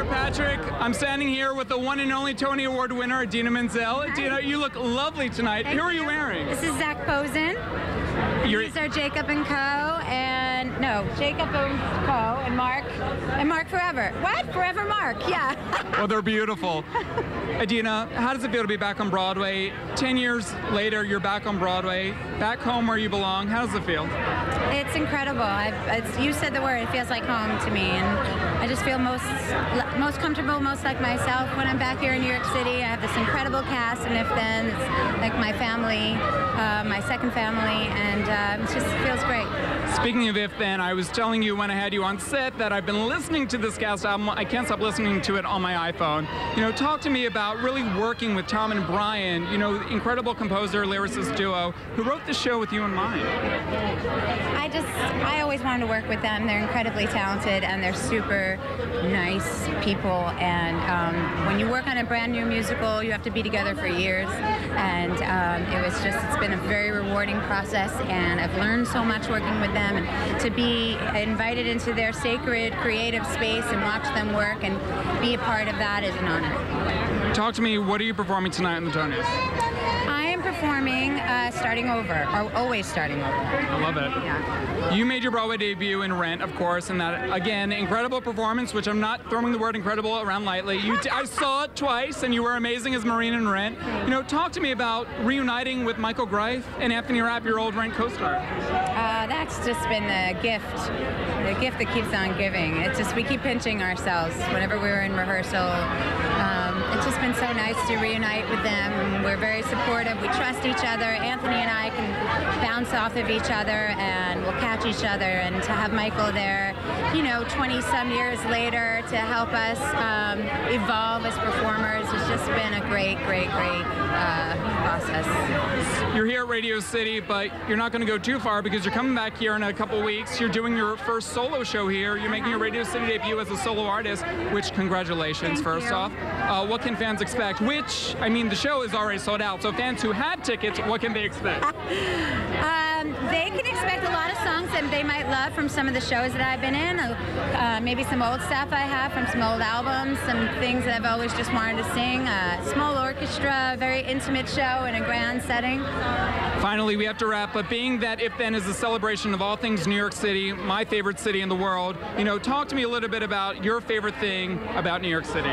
Patrick. I'm standing here with the one and only Tony Award winner, Idina Menzel. Idina, you look lovely tonight. Who are you wearing? This is Zach Posen. These are Jacob and Co. and Jacob and Co. and Mark Forever. What? Forever Mark? Yeah. Well, they're beautiful. Idina, how does it feel to be back on Broadway? 10 years later, you're back on Broadway, back home where you belong. How does it feel? It's incredible. You said the word. It feels like home to me, and I just feel most comfortable, most like myself when I'm back here in New York City. I have this incredible cast, and If Then, it's like my family, my second family, and it just feels great. Speaking of If Then, I was telling you when I had you on set that I've been listening to this cast album. I can't stop listening to it on my iPhone. You know, talk to me about really working with Tom and Brian, you know, incredible composer, lyricist duo, who wrote the show with you in mind. I always wanted to work with them. They're incredibly talented, and they're super nice people. And when you work on a brand new musical, you have to be together for years. And it's been a very rewarding process, and I've learned so much working with them. And to be invited into their sacred creative space and watch them work and be a part of that is an honor. Talk to me, what are you performing tonight in the Tonys? I am performing Starting Over, or Always Starting Over. I love it. Yeah. You made your Broadway debut in Rent, of course, and that, again, incredible performance, which I'm not throwing the word incredible around lightly. I saw it twice, and you were amazing as Maureen in Rent. You know, talk to me about reuniting with Michael Greif and Anthony Rapp, your old Rent co-star. That's just been the gift that keeps on giving. We keep pinching ourselves whenever we're in rehearsal. It's just been so nice to reunite with them. We're very supportive. We trust each other. Anthony and I can bounce off of each other, and we'll catch each other. And to have Michael there, you know, 20-some years later, to help us evolve as performers, has just been a great process. You're here at Radio City, but you're not going to go too far because you're coming back here in a couple weeks. You're doing your first solo show here. You're making your Radio City debut as a solo artist, which congratulations, first off. What can fans expect? Which, I mean, the show is already sold out, so fans who had tickets, what can they expect? They can expect a lot of songs that they might love from some of the shows that I've been in. Maybe some old stuff I have from some old albums, some things that I've always just wanted to sing. Small orchestra, very intimate show in a grand setting. Finally, we have to wrap, but being that If Then is a celebration of all things New York City, my favorite city in the world, you know, talk to me a little bit about your favorite thing about New York City.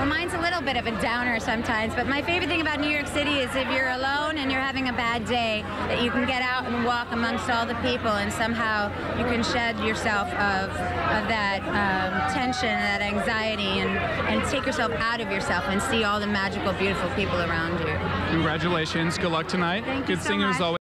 Well, mine's a little bit of a downer sometimes, but my favorite thing about New York City is if you're alone and you're having a bad day, that you can get out and walk amongst all the people, and somehow you can shed yourself of that tension, that anxiety, and take yourself out of yourself and see all the magical, beautiful people around you. Congratulations. Good luck tonight. Thank you Good so singers much. always.